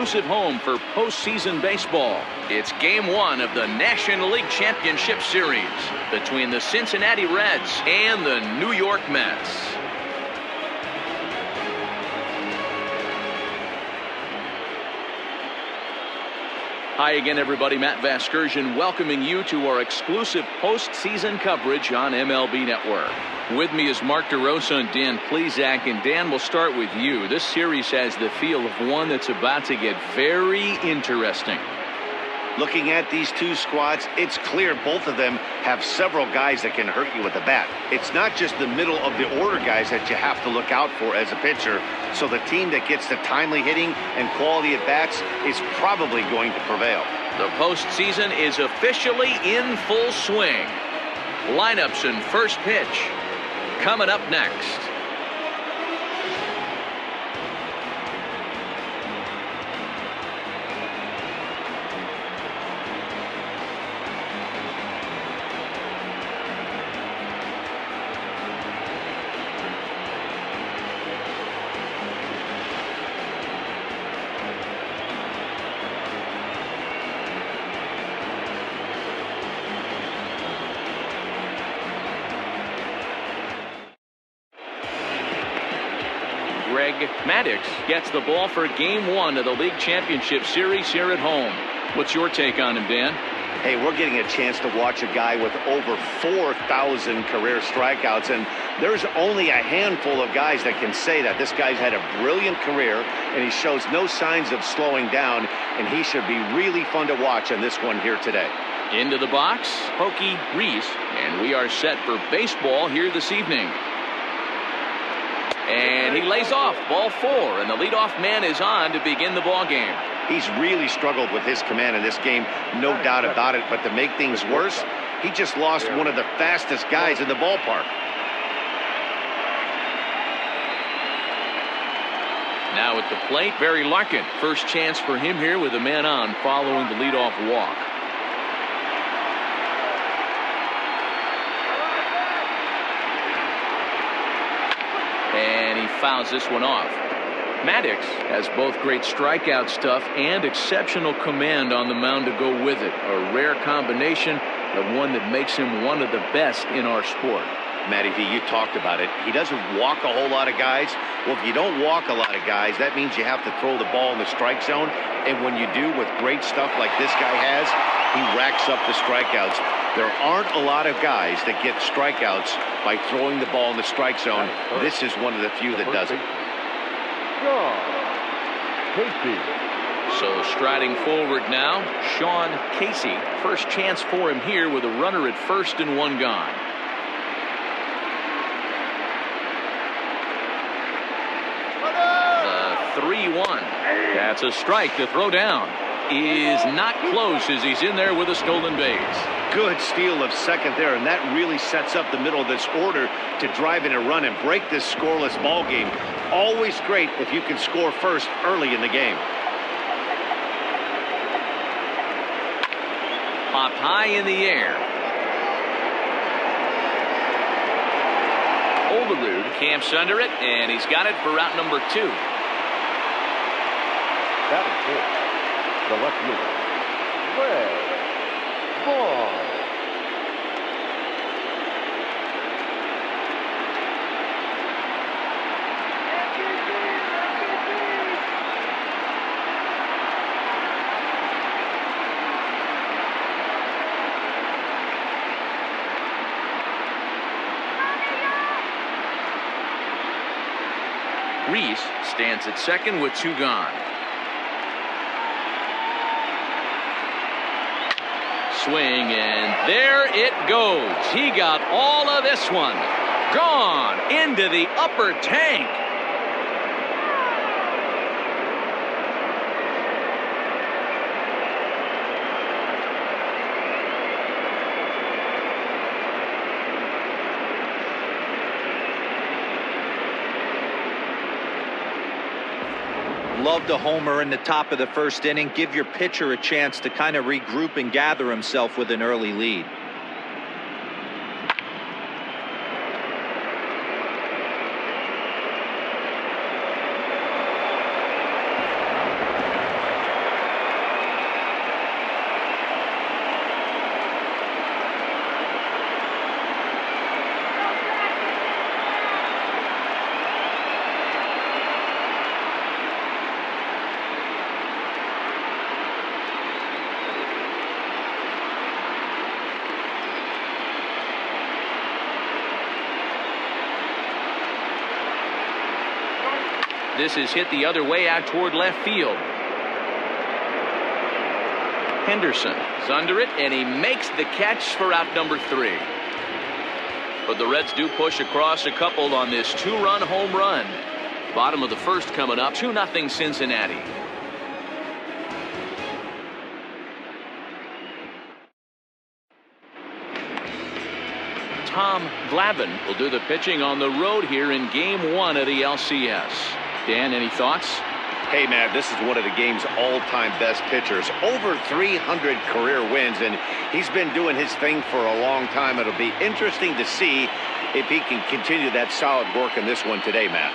exclusive home for postseason baseball. It's Game 1 of the National League Championship Series between the Cincinnati Reds and the New York Mets. Hi again, everybody. Matt Vasgersian welcoming you to our exclusive postseason coverage on MLB Network. With me is Mark DeRosa and Dan Plesac. And Dan, we'll start with you. This series has the feel of one that's about to get very interesting. Looking at these two squads, it's clear both of them have several guys that can hurt you with the bat. It's not just the middle of the order guys that you have to look out for as a pitcher. So the team that gets the timely hitting and quality at bats is probably going to prevail. The postseason is officially in full swing. Lineups and first pitch coming up next. Maddox gets the ball for Game 1 of the League Championship Series here at home. What's your take on him, Dan? Hey, we're getting a chance to watch a guy with over 4,000 career strikeouts, and there's only a handful of guys that can say that. This guy's had a brilliant career, and he shows no signs of slowing down, and he should be really fun to watch on this one here today. Into the box, Pokey Reese, and we are set for baseball here this evening. And he lays off, ball 4, and the leadoff man is on to begin the ball game. He's really struggled with his command in this game, no doubt about it. But to make things worse, he just lost one of the fastest guys in the ballpark. Now at the plate, Barry Larkin. First chance for him here with a man on following the leadoff walk. And he fouls this one off. Maddox has both great strikeout stuff and exceptional command on the mound to go with it. A rare combination, but one that makes him one of the best in our sport. Matty V, you talked about it. He doesn't walk a whole lot of guys. Well, if you don't walk a lot of guys, that means you have to throw the ball in the strike zone. And when you do, with great stuff like this guy has, he racks up the strikeouts. There aren't a lot of guys that get strikeouts by throwing the ball in the strike zone. This is one of the few that does it. So striding forward now, Sean Casey. First chance for him here with a runner at first and one gone. The 3-1. That's a strike to throw down. Is not close as he's in there with a stolen base. Good steal of second there, and that really sets up the middle of this order to drive in a run and break this scoreless ball game. Always great if you can score first early in the game. Popped high in the air. Olerud camps under it, and he's got it for route number 2. That is good. The left fielder, Red Ball. Reese stands at second with 2 gone. Swing, and there it goes. He got all of this one. Gone into the upper tank. Loved a homer in the top of the first inning. Give your pitcher a chance to kind of regroup and gather himself with an early lead. This is hit the other way out toward left field. Henderson is under it, and he makes the catch for out number 3. But the Reds do push across a couple on this 2-run home run. Bottom of the first coming up, 2-0 Cincinnati. Tom Glavine will do the pitching on the road here in Game 1 of the LCS. Dan, any thoughts? Hey, Matt, this is one of the game's all-time best pitchers. Over 300 career wins, and he's been doing his thing for a long time. It'll be interesting to see if he can continue that solid work in this one today, Matt.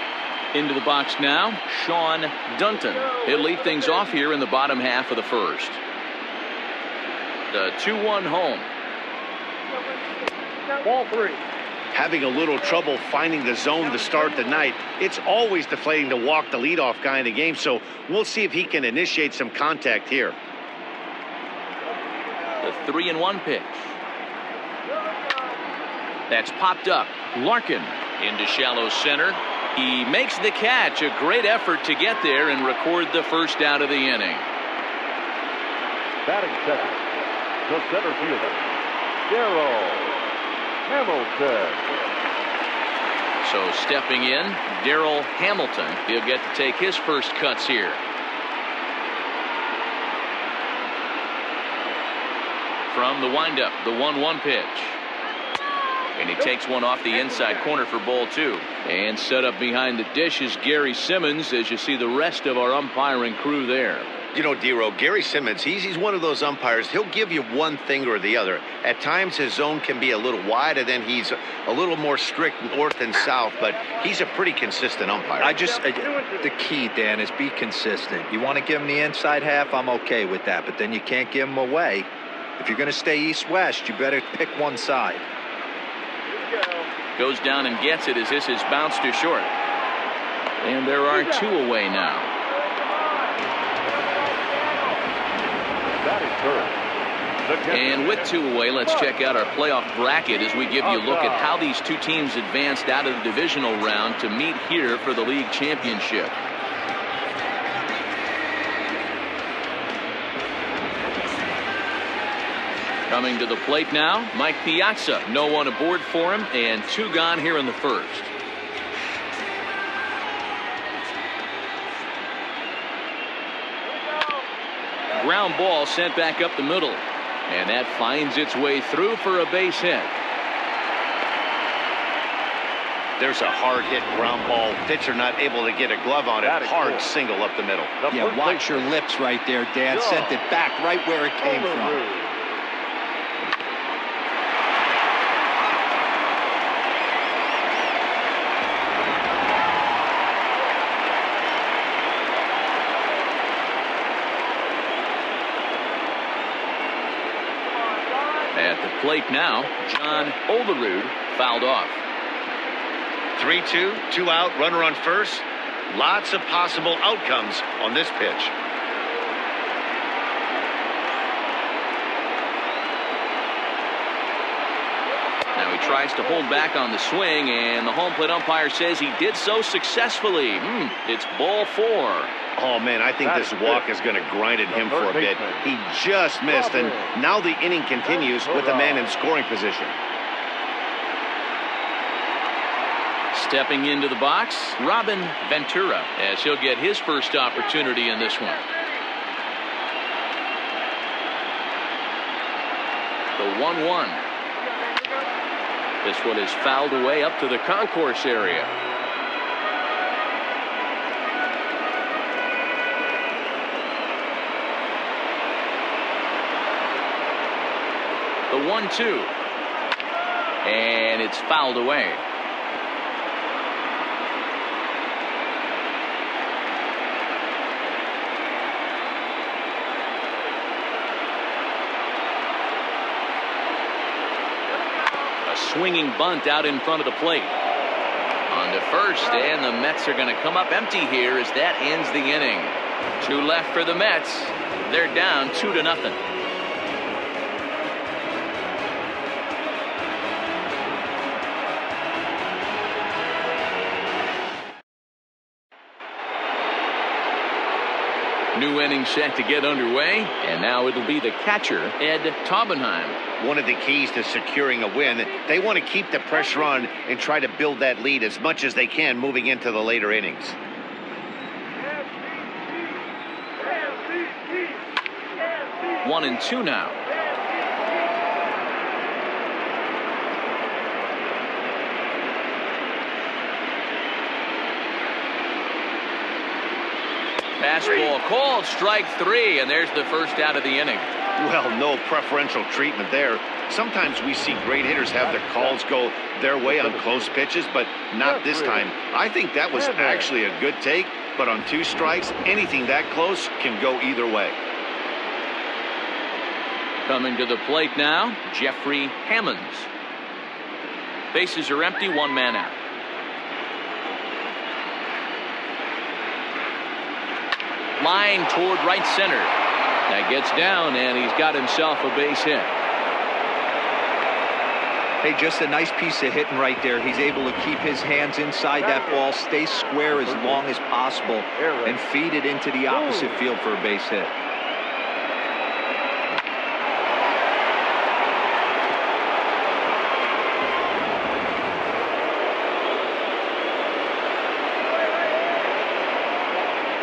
Into the box now, Sean Dunton. He'll lead things off here in the bottom half of the first. The 2-1 home. Ball 3. Having a little trouble finding the zone to start the night. It's always deflating to walk the leadoff guy in the game, so we'll see if he can initiate some contact here. The 3-1 pitch. That's popped up. Larkin into shallow center. He makes the catch. A great effort to get there and record the first out of the inning. Batting second, the center fielder, Darryl Hamilton. So stepping in, Darryl Hamilton. He'll get to take his first cuts here. From the windup, the 1-1 pitch. And he takes one off the inside corner for ball 2. And set up behind the dish is Gary Simmons, as you see the rest of our umpiring crew there. You know, D-Row, Gary Simmons, he's one of those umpires. He'll give you one thing or the other. At times his zone can be a little wide, and then he's a little more strict north and south, but he's a pretty consistent umpire. The key, Dan, is be consistent. You want to give him the inside half, I'm okay with that, but then you can't give him away. If you're going to stay east-west, you better pick one side. Goes down and gets it as this is bounced to short. And there are 2 away now. That is third. And with 2 away, let's check out our playoff bracket as we give you a look at how these 2 teams advanced out of the divisional round to meet here for the league championship. Coming to the plate now, Mike Piazza. No one aboard for him, and 2 gone here in the first. Ground ball sent back up the middle. And that finds its way through for a base hit. There's a hard hit ground ball. Pitcher not able to get a glove on it. Hard single up the middle. Yeah, watch your lips right there, Dan. Sent it back right where it came from. At the plate now, John Olerud fouled off. 3-2, 2 out, runner on first. Lots of possible outcomes on this pitch. Now he tries to hold back on the swing, and the home plate umpire says he did so successfully. It's ball 4. Oh, man, I think this walk is going to grind at him for a bit. He just missed, and now the inning continues with the man in scoring position. Stepping into the box, Robin Ventura, as he'll get his first opportunity in this one. The 1-1. This one is fouled away up to the concourse area. The 1-2. And it's fouled away. A swinging bunt out in front of the plate. On to first, and the Mets are going to come up empty here as that ends the inning. 2 left for the Mets. They're down 2-0. New inning set to get underway, and now it'll be the catcher, Ed Taubenheim. One of the keys to securing a win, they want to keep the pressure on and try to build that lead as much as they can moving into the later innings. One and two now. Fastball called, strike three, and there's the first out of the inning. Well, no preferential treatment there. Sometimes we see great hitters have their calls go their way on close pitches, but not this time. I think that was actually a good take, but on 2 strikes, anything that close can go either way. Coming to the plate now, Jeffrey Hammonds. Bases are empty, 1 man out. Line toward right center. That gets down, and he's got himself a base hit. Hey, just a nice piece of hitting right there. He's able to keep his hands inside that ball, stay square as long as possible, and feed it into the opposite field for a base hit.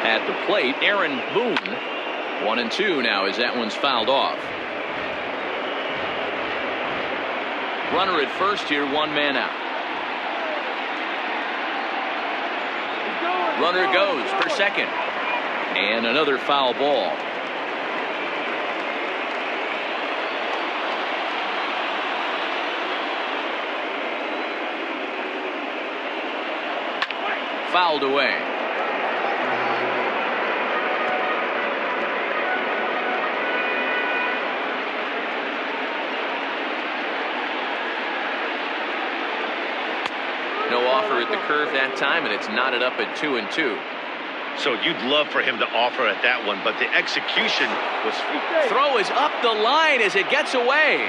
At the plate, Aaron Boone. 1 and 2 now as that one's fouled off. Runner at first here, 1 man out. Runner goes for second. And another foul ball. Fouled away. No offer at the curve that time, and it's knotted up at 2 and 2. So you'd love for him to offer at that one, but the execution was... Throw is up the line as it gets away.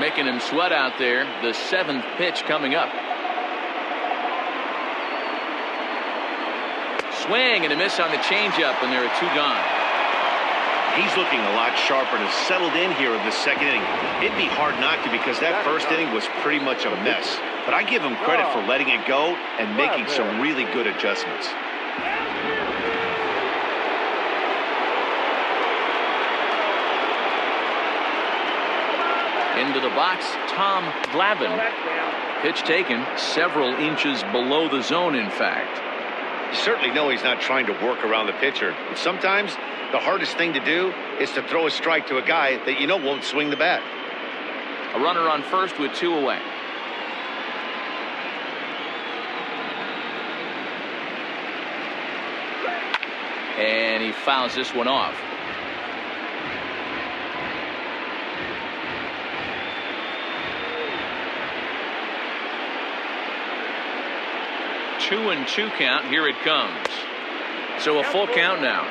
Making him sweat out there. The 7th pitch coming up. Swing and a miss on the changeup, and there are 2 gone. He's looking a lot sharper and has settled in here in the 2nd inning. It'd be hard not to because that 1st inning was pretty much a mess. But I give him credit for letting it go and making some really good adjustments. Into the box, Tom Glavine. Pitch taken several inches below the zone, in fact. You certainly know he's not trying to work around the pitcher. But sometimes the hardest thing to do is to throw a strike to a guy that you know won't swing the bat. A runner on first with 2 away. And he fouls this one off. Two and 2 count. Here it comes. So a full count now.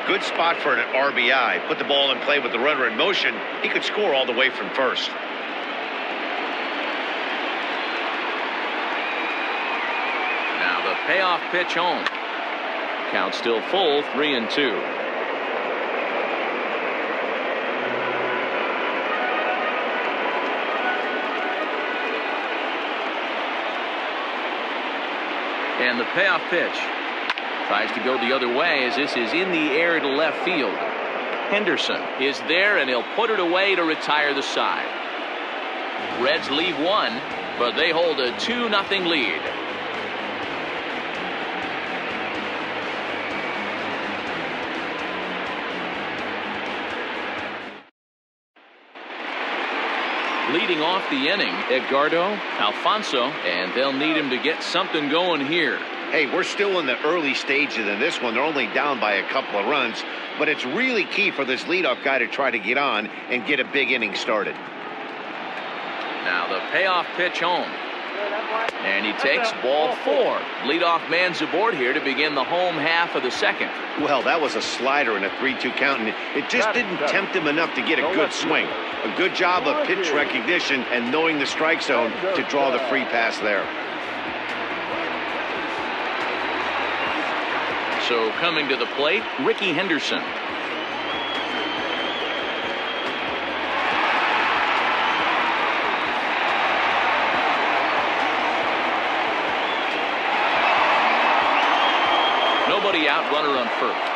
Good spot for an RBI. Put the ball in play with the runner in motion. He could score all the way from first. Now the payoff pitch home. Count still full, 3 and 2. And the payoff pitch. Tries to go the other way as this is in the air to left field. Henderson is there, and he'll put it away to retire the side. Reds leave 1, but they hold a 2-0 lead. Leading off the inning, Edgardo Alfonso, and they'll need him to get something going here. Hey, we're still in the early stages in this one. They're only down by a couple of runs, but it's really key for this leadoff guy to try to get on and get a big inning started. Now the payoff pitch home. And he takes ball 4. Leadoff man's aboard here to begin the home half of the 2nd. Well, that was a slider in a 3-2 count, and it just didn't tempt him enough to get a good swing. A good job of pitch recognition and knowing the strike zone to draw the free pass there. So coming to the plate, Ricky Henderson. Nobody out, runner on first.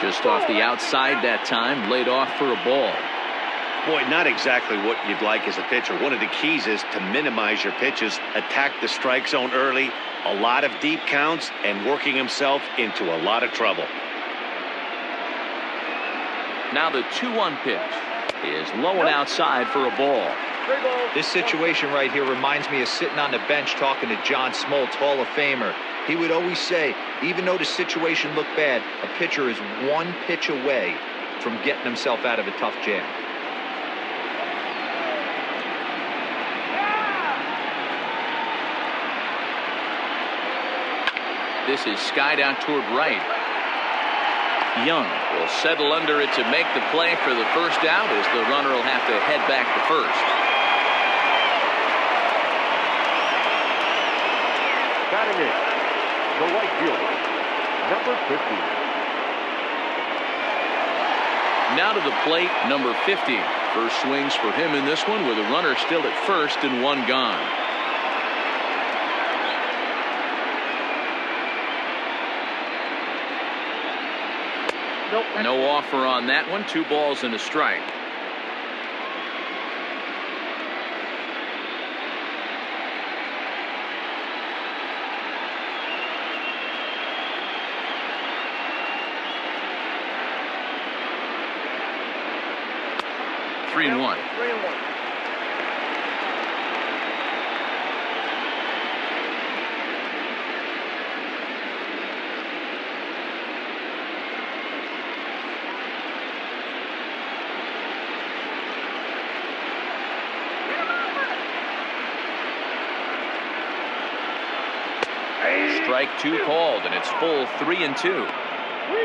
Just off the outside that time, laid off for a ball. Boy, not exactly what you'd like as a pitcher. One of the keys is to minimize your pitches, attack the strike zone early, a lot of deep counts, and working himself into a lot of trouble. Now the 2-1 pitch is low and outside for a ball. This situation right here reminds me of sitting on the bench talking to John Smoltz, Hall of Famer. He would always say, even though the situation looked bad, a pitcher is one pitch away from getting himself out of a tough jam. This is skied out toward right. Young will settle under it to make the play for the first out, as the runner will have to head back to first. Batting in, the right fielder, number 50. Now to the plate, number 50. First swings for him in this one, with a runner still at first and one gone. Nope. No offer on that one. 2 balls and a strike. Three and one. Strike 2 called, and it's full 3-2.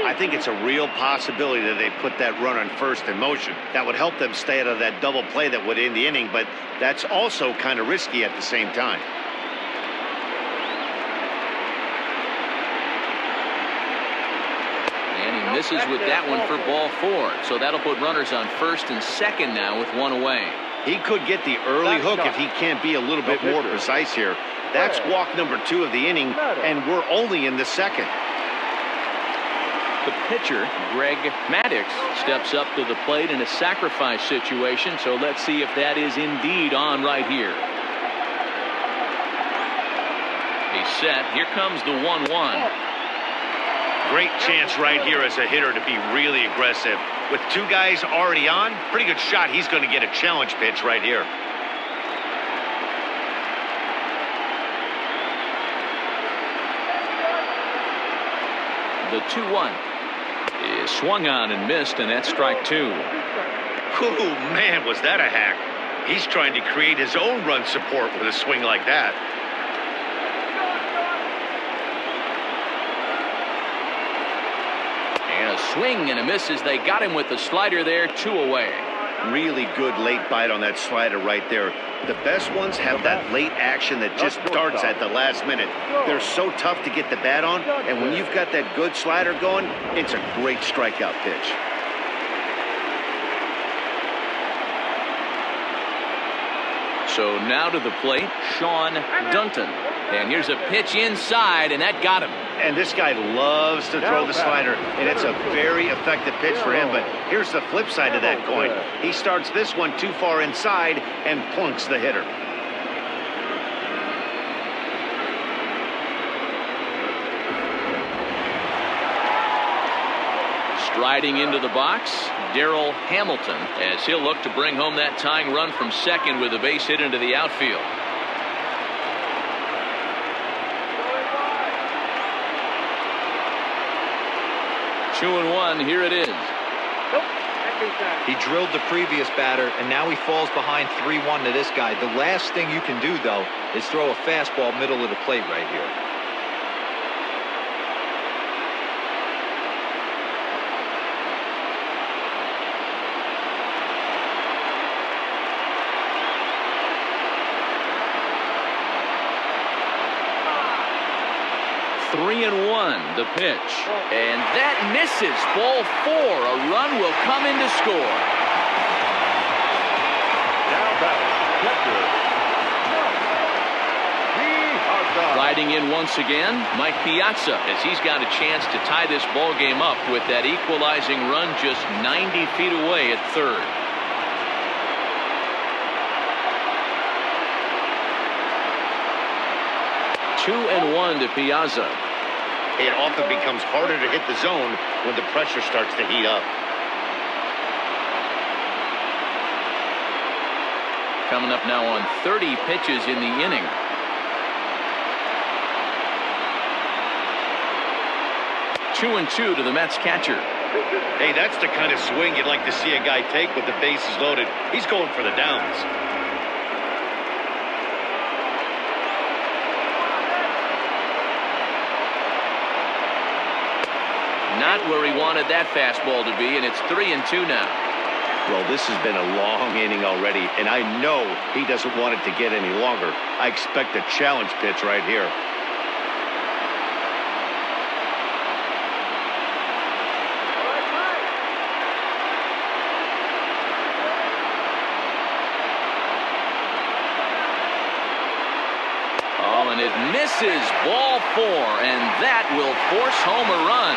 I think it's a real possibility that they put that run on first in motion. That would help them stay out of that double play that would end the inning, but that's also kind of risky at the same time. And he misses with that one for ball 4. So that'll put runners on first and second now with 1 away. He could get the early hook if he can't be a little bit more precise here. That's walk number 2 of the inning, and we're only in the second. The pitcher, Maddox, steps up to the plate in a sacrifice situation, so let's see if that is indeed on right here. He's set. Here comes the 1-1. Great chance right here as a hitter to be really aggressive. With 2 guys already on, pretty good shot. He's going to get a challenge pitch right here. The 2-1 is swung on and missed, and that's strike 2. Oh, man, was that a hack. He's trying to create his own run support with a swing like that. And a swing and a miss as they got him with the slider there. 2 away. Really good late bite on that slider right there. The best ones have that late action that just darts at the last minute. They're so tough to get the bat on, and when you've got that good slider going, it's a great strikeout pitch. So now to the plate, Sean Dunton. And here's a pitch inside, and that got him. And this guy loves to throw the slider, and it's a very effective pitch for him. But here's the flip side of that coin. He starts this one too far inside and plunks the hitter. Striding into the box, Darrell Hamilton, as he'll look to bring home that tying run from second with a base hit into the outfield. Two and one, here it is. He drilled the previous batter, and now he falls behind 3-1 to this guy. The last thing you can do, though, is throw a fastball middle of the plate right here. 3-1 the pitch. And that misses. Ball 4. A run will come in to score. Now batting, catcher. Riding in once again, Mike Piazza, as he's got a chance to tie this ball game up with that equalizing run just 90 feet away at third. Two and one to Piazza. It often becomes harder to hit the zone when the pressure starts to heat up. Coming up now on 30 pitches in the inning. Two and two to the Mets catcher. Hey, that's the kind of swing you'd like to see a guy take with the bases loaded. He's going for the downs. Not where he wanted that fastball to be, and it's 3-2 now. Well, this has been a long inning already, and I know he doesn't want it to get any longer. I expect a challenge pitch right here. Oh, and it misses. Ball 4, and that will force home a run.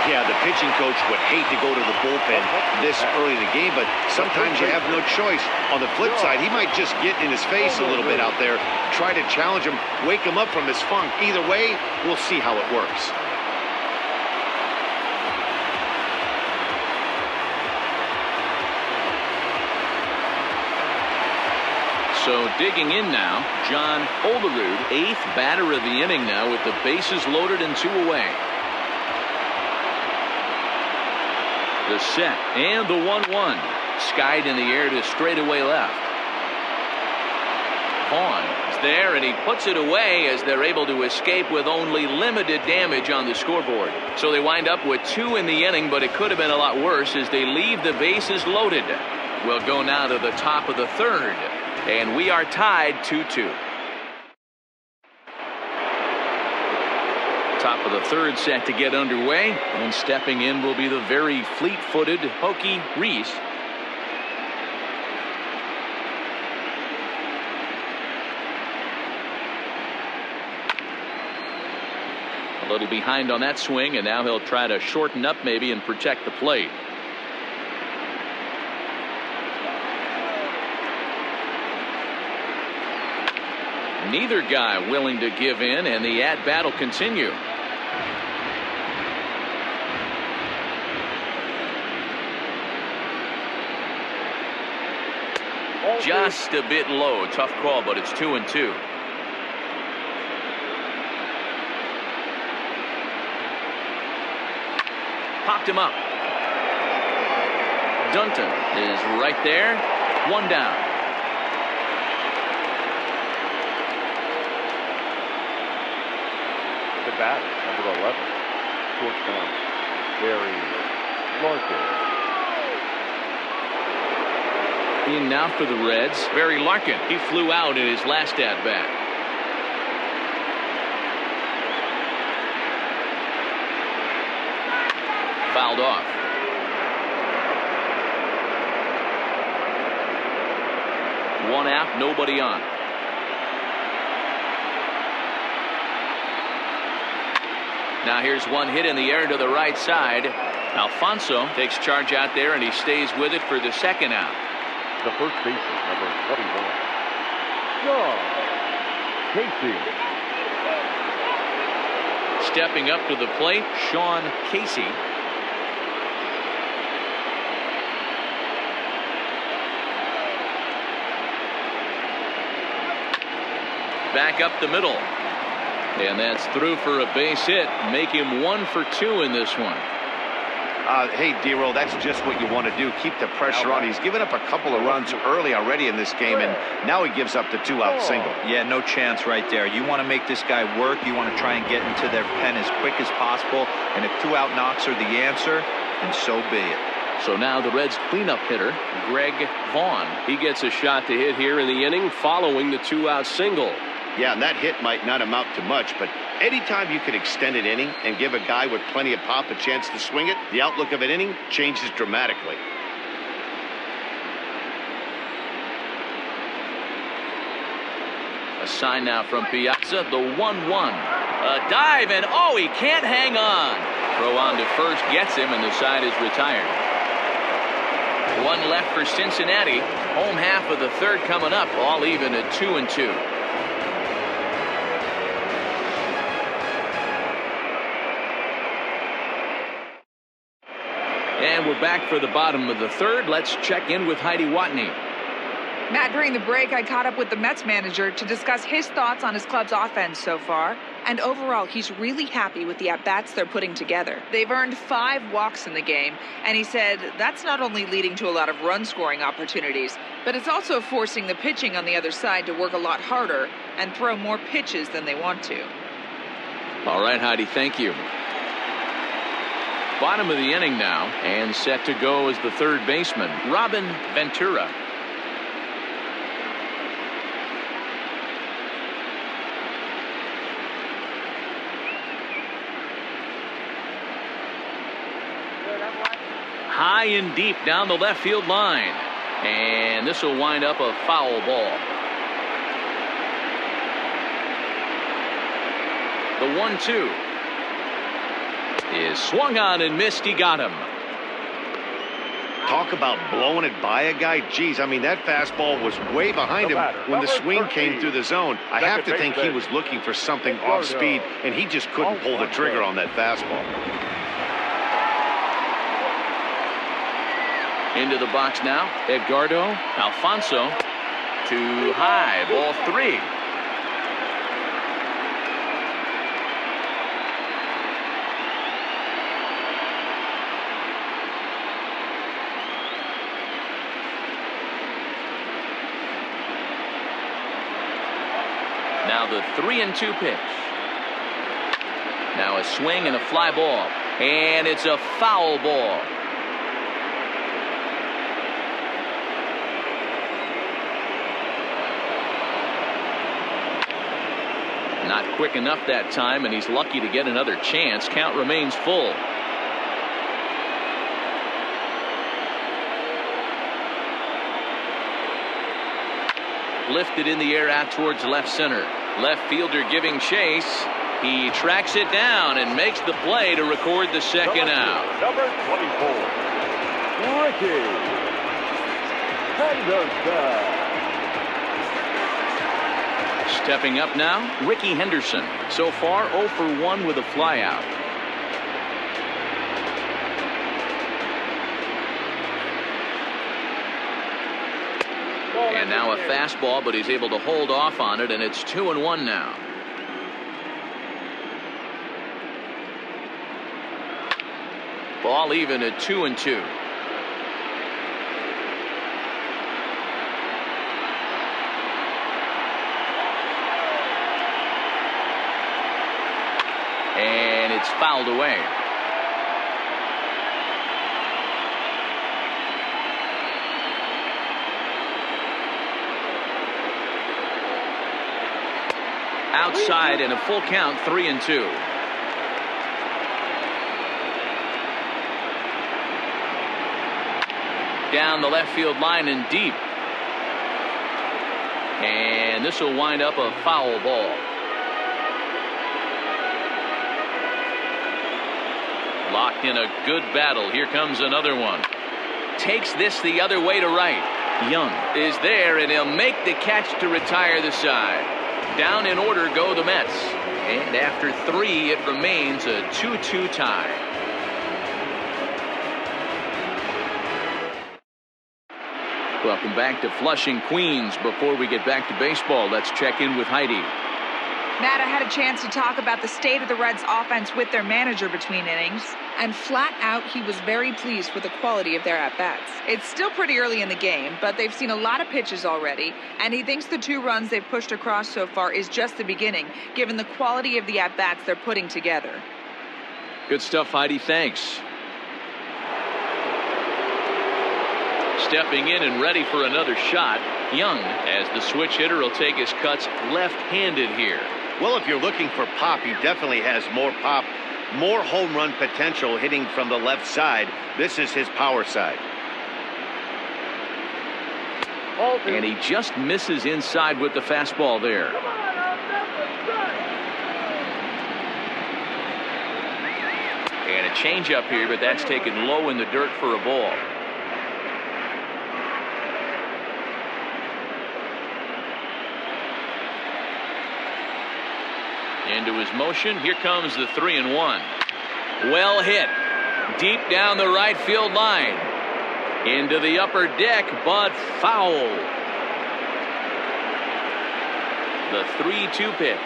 Yeah, the pitching coach would hate to go to the bullpen this early in the game, but sometimes you have no choice. On the flip side, he might just get in his face a little bit out there, try to challenge him, wake him up from his funk. Either way, we'll see how it works. So digging in now, John Olerud, 8th batter of the inning now with the bases loaded and 2 away. The set and the 1-1. Skied in the air to straightaway left. Vaughn is there, and he puts it away as they're able to escape with only limited damage on the scoreboard. So they wind up with 2 in the inning, but it could have been a lot worse as they leave the bases loaded. We'll go now to the top of the 3rd, and we are tied 2-2. Top of the 3rd set to get underway, and stepping in will be the very fleet-footed Hokie Reese. A little behind on that swing, and now he'll try to shorten up maybe and protect the plate. Neither guy willing to give in, and the at-bat will continue. Just a bit low. Tough call, but it's 2-2. Popped him up. Dunton is right there. 1 down. The batter, number 11, shortstop, Barry Larkin. In now for the Reds, Barry Larkin. He flew out in his last at-bat. Fouled off. One out, nobody on. Now here's one hit in the air to the right side. Alfonso takes charge out there, and he stays with it for the 2nd out. The first baseman, number 21, John Casey. Stepping up to the plate, Sean Casey. Back up the middle. And that's through for a base hit. Make him 1 for 2 in this one. Hey, D-Roll, that's just what you want to do. Keep the pressure on. He's given up a couple of runs early already in this game, and now he gives up the 2-out single. Yeah, no chance right there. You want to make this guy work. You want to try and get into their pen as quick as possible. And if 2-out knocks are the answer, then so be it. So now the Reds cleanup hitter, Greg Vaughn. He gets a shot to hit here in the inning following the 2-out single. Yeah, and that hit might not amount to much, but anytime you can extend an inning and give a guy with plenty of pop a chance to swing it, the outlook of an inning changes dramatically. A sign now from Piazza, the 1-1. A dive, and oh, he can't hang on. Throw on to first gets him, and the side is retired. One left for Cincinnati. Home half of the third coming up, all even at 2-2. And we're back for the bottom of the third. Let's check in with Heidi Watney. Matt, during the break, I caught up with the Mets manager to discuss his thoughts on his club's offense so far. And overall, he's really happy with the at-bats they're putting together. They've earned 5 walks in the game, and he said that's not only leading to a lot of run-scoring opportunities, but it's also forcing the pitching on the other side to work a lot harder and throw more pitches than they want to. All right, Heidi, thank you. Bottom of the inning now, and set to go is the third baseman, Robin Ventura. High and deep down the left field line. And this will wind up a foul ball. The 1-2 is swung on and missed. He got him. Talk about blowing it by a guy. Geez, I mean, that fastball was way behind him when the swing came through the zone. I have to think he was looking for something off speed, and he just couldn't pull the trigger on that fastball. Into the box now, Edgardo Alfonso. Too high, ball 3. Now the 3-2 pitch. Now a swing and a fly ball. And it's a foul ball. Not quick enough that time, and he's lucky to get another chance. Count remains full. Lifted in the air out towards left center. Left fielder giving chase. He tracks it down and makes the play to record the second out. Number 24, Ricky Henderson. Stepping up now, Ricky Henderson. So far, 0 for 1 with a flyout. And now a fastball, but he's able to hold off on it, and it's 2-1 now. Ball even at 2-2. And it's fouled away. Outside and a full count, 3-2. Down the left field line and deep. And this will wind up a foul ball. Locked in a good battle. Here comes another one. Takes this the other way to right. Young is there, and he'll make the catch to retire the side. Down in order go the Mets. And after 3, it remains a 2-2 tie. Welcome back to Flushing, Queens. Before we get back to baseball, let's check in with Heidi. Matt, I had a chance to talk about the state of the Reds' offense with their manager between innings, and flat out, he was very pleased with the quality of their at-bats. It's still pretty early in the game, but they've seen a lot of pitches already, and he thinks the 2 runs they've pushed across so far is just the beginning, given the quality of the at-bats they're putting together. Good stuff, Heidi. Thanks. Stepping in and ready for another shot, Young, as the switch hitter, will take his cuts left-handed here. Well, if you're looking for pop, he definitely has more pop, more home run potential hitting from the left side. This is his power side. And he just misses inside with the fastball there. And a changeup here, but that's taken low in the dirt for a ball. Into his motion. Here comes the 3-1. Well hit. Deep down the right field line. Into the upper deck, but foul. The 3-2 pitch.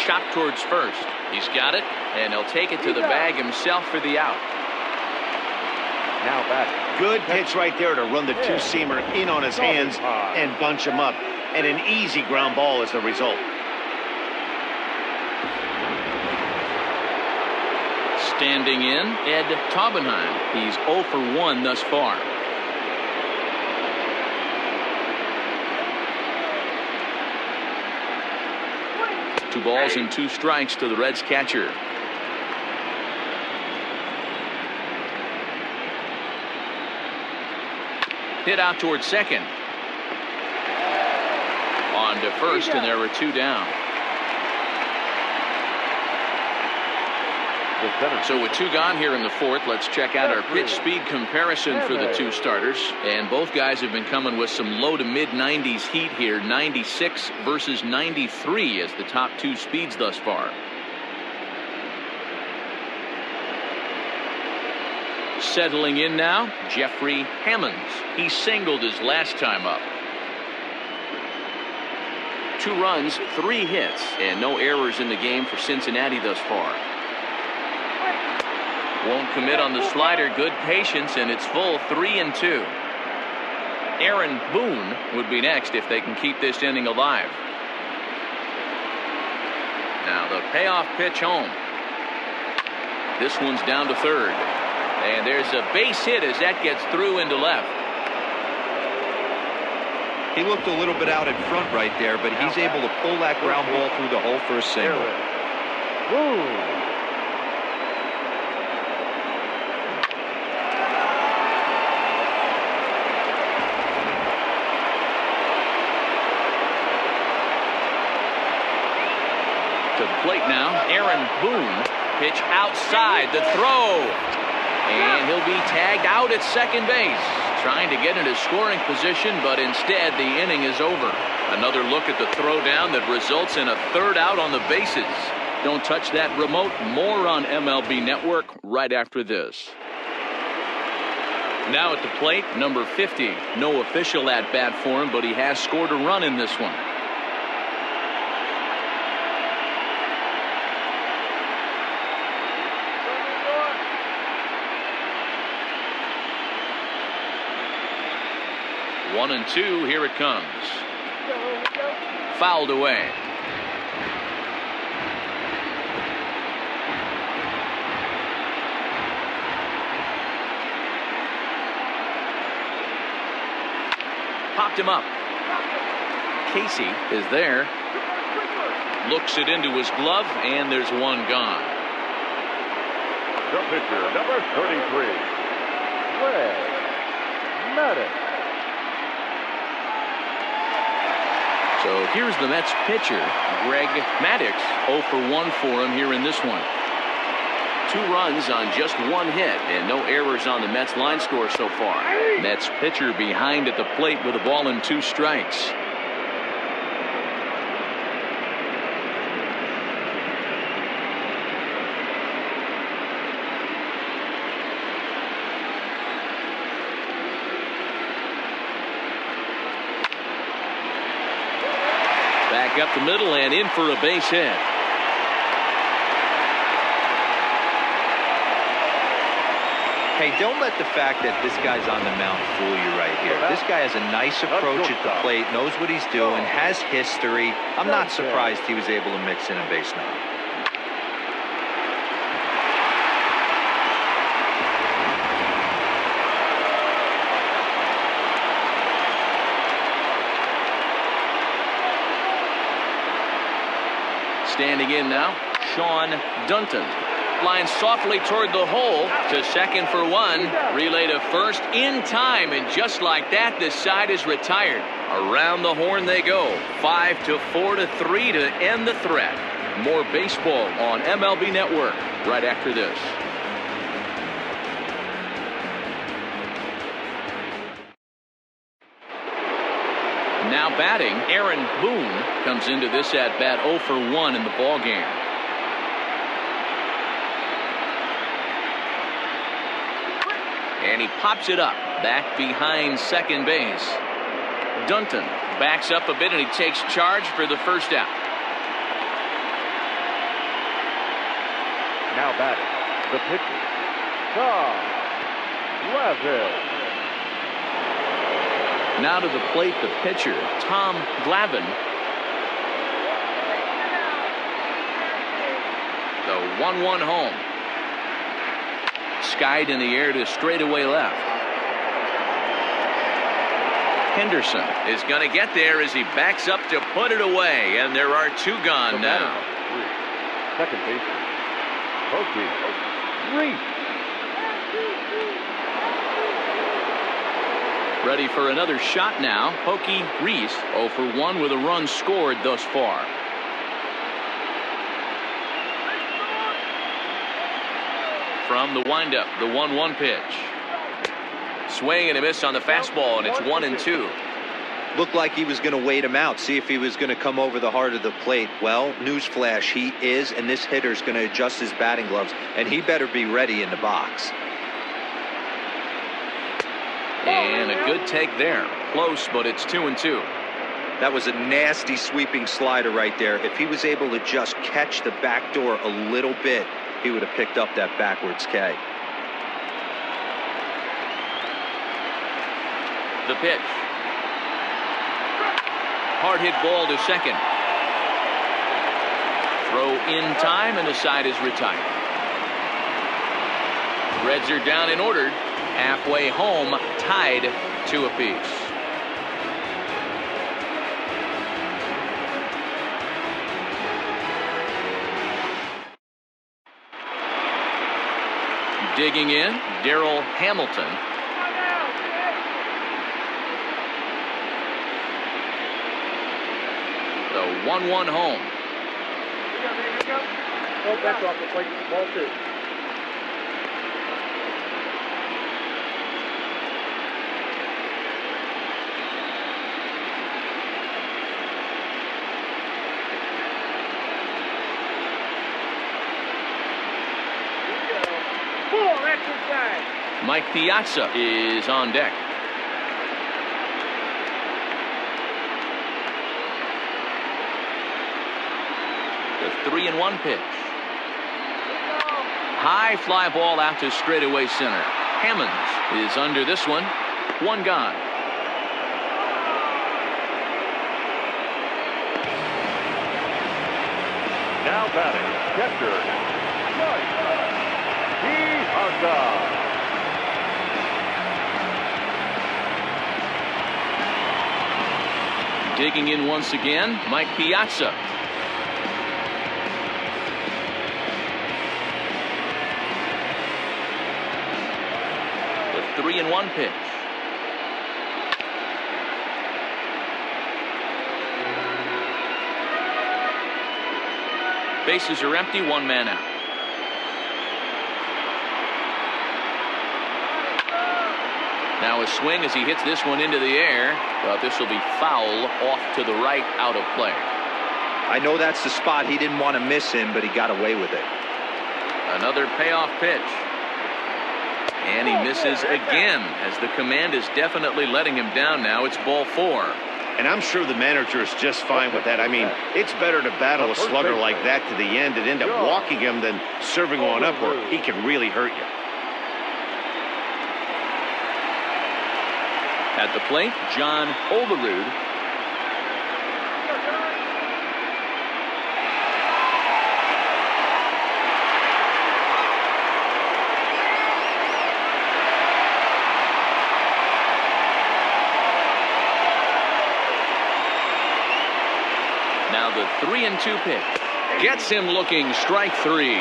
Chop towards first. He's got it, and he'll take it to the bag himself for the out. Now back. Good pitch right there to run the two-seamer in on his hands and bunch him up. And an easy ground ball is the result. Standing in, Ed Taubenheim. He's 0 for 1 thus far. Two balls and 2 strikes to the Reds catcher. Hit out towards second. On to first, and there were 2 down. So with 2 gone here in the 4th, let's check out our pitch speed comparison for the 2 starters. And both guys have been coming with some low to mid 90s heat here. 96 versus 93 as the top 2 speeds thus far. Settling in now, Jeffrey Hammonds. He singled his last time up. 2 runs, 3 hits, and no errors in the game for Cincinnati thus far. Won't commit on the slider. Good patience, and it's full 3-2. Aaron Boone would be next if they can keep this inning alive. Now the payoff pitch home. This one's down to third. And there's a base hit as that gets through into left. He looked a little bit out in front right there, but he's able to pull that ground ball through the hole for a single. To the plate now, Aaron Boone. Pitch outside the throw. And he'll be tagged out at second base. Trying to get into scoring position, but instead the inning is over. Another look at the throw down that results in a 3rd out on the bases. Don't touch that remote. More on MLB Network right after this. Now at the plate, number 50. No official at-bat for him, but he has scored a run in this one. One and 2, here it comes. Fouled away. Popped him up. Casey is there. Looks it into his glove, and there's 1 gone. The pitcher, number 33, Maddox. So here's the Mets pitcher, Greg Maddox. 0 for 1 for him here in this one. 2 runs on just 1 hit, and no errors on the Mets line score so far. Mets pitcher behind at the plate with a ball and 2 strikes. Back up the middle and in for a base hit. Hey, don't let the fact that this guy's on the mound fool you right here. This guy has a nice approach at the plate, knows what he's doing, has history. I'm not surprised he was able to mix in a base knock. Standing in now, Sean Dunton. Lines softly toward the hole to second for one. Relay to first in time, and just like that, this side is retired. Around the horn they go. 5-4-3 to end the threat. More baseball on MLB Network right after this. Now batting, Aaron Boone comes into this at bat 0 for 1 in the ball game. And he pops it up back behind second base. Dunton backs up a bit and he takes charge for the first out. Now batting, the pitcher, Glavine. Now to the plate, the pitcher, Tom Glavine. The 1-1 home. Skied in the air to straightaway left. Henderson is going to get there as he backs up to put it away, and there are two gone now. Second baseman, Reese. Ready for another shot now. Pokey Reese 0 for 1 with a run scored thus far. From the windup, the 1-1 pitch. Swing and a miss on the fastball, and it's 1-2. Looked like he was going to wait him out, see if he was going to come over the heart of the plate. Well, newsflash, he is, and this hitter's going to adjust his batting gloves, and he better be ready in the box. And a good take there. Close, but it's 2-2. That was a nasty sweeping slider right there. If he was able to just catch the back door a little bit, he would have picked up that backwards K. The pitch. Hard hit ball to second. Throw in time, and the side is retired. Reds are down and ordered. Halfway home, tied 2 apiece. Digging in, Darrell Hamilton. The 1-1 home. Oh, back off the plate, ball 2. Mike Piazza is on deck. The 3-1 pitch. High fly ball out to straightaway center. Hammonds is under this one. 1 gone. Now batting, catcher, Digging in once again, Mike Piazza. The 3-1 pitch. Bases are empty, 1 man out. Now a swing as he hits this one into the air, but this will be foul off to the right, out of play. I know that's the spot he didn't want to miss him, but he got away with it. Another payoff pitch. And he misses again, as the command is definitely letting him down now. It's ball 4. And I'm sure the manager is just fine with that. I mean, it's better to battle a slugger like that to the end and end up walking him than serving one up where he can really hurt you. At the plate, John Olerud. Now the 3-2 pitch. Gets him looking, strike three.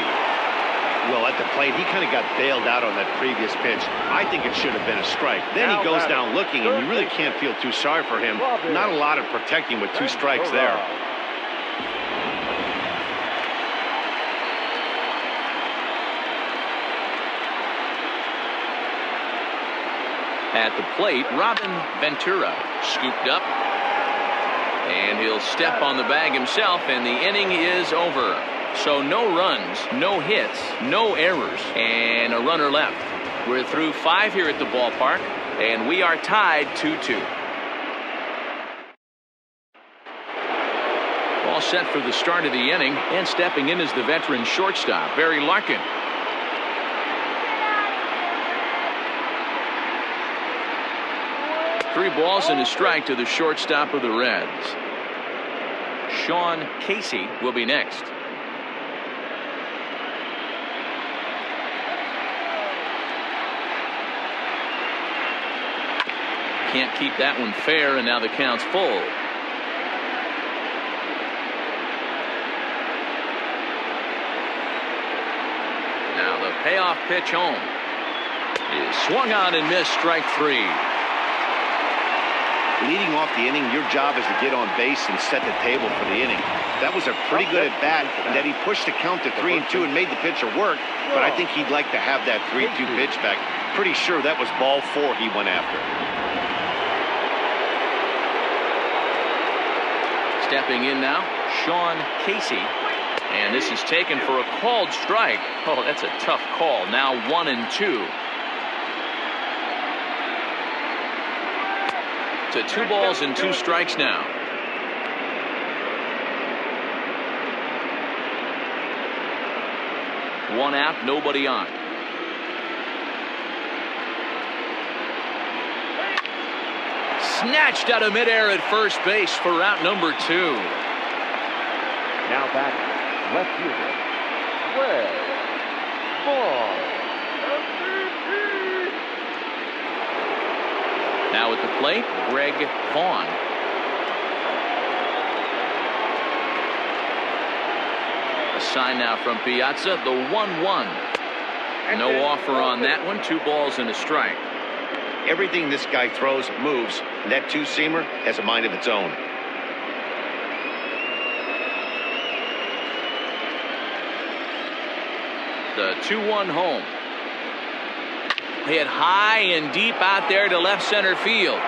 Well, at the plate, he kind of got bailed out on that previous pitch. I think it should have been a strike. Then he goes down looking, and you really can't feel too sorry for him. Not a lot of protecting with 2 strikes there. At the plate, Robin Ventura scooped up. And he'll step on the bag himself, and the inning is over. So no runs, no hits, no errors, and a runner left. We're through 5 here at the ballpark, and we are tied 2-2. All set for the start of the inning, and stepping in is the veteran shortstop, Barry Larkin. Three balls and a strike to the shortstop of the Reds. Sean Casey will be next. Can't keep that one fair, and now the count's full. Now the payoff pitch home is swung on and missed, strike three. Leading off the inning, your job is to get on base and set the table for the inning. That was a pretty good at bat, and that he pushed the count to 3-2 and made the pitcher work, but I think he'd like to have that 3-2 pitch back. Pretty sure that was ball 4 he went after. Stepping in now, Sean Casey. And this is taken for a called strike. Oh, that's a tough call. Now 1-2. To 2 balls and 2 strikes now. One out, nobody on. Snatched out of midair at first base for out number 2. Now back, left fielder, Greg Vaughn. Now at the plate, Greg Vaughn. A sign now from Piazza, the 1-1. No offer on that one, 2 balls and a strike. Everything this guy throws moves. That 2-seamer has a mind of its own. The 2-1 home. Hit high and deep out there to left center field.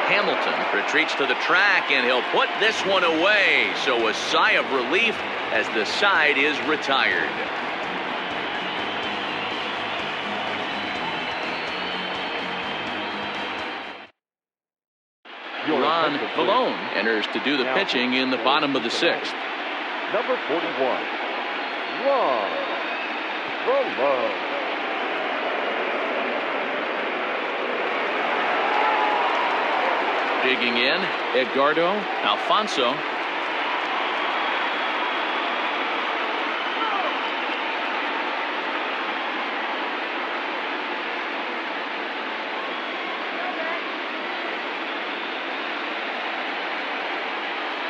Hamilton retreats to the track, and he'll put this one away. So a sigh of relief as the side is retired. Ron Valone enters to do the pitching in the bottom of the 6th. Number 41, Ron Valone. Digging in, Edgardo Alfonso.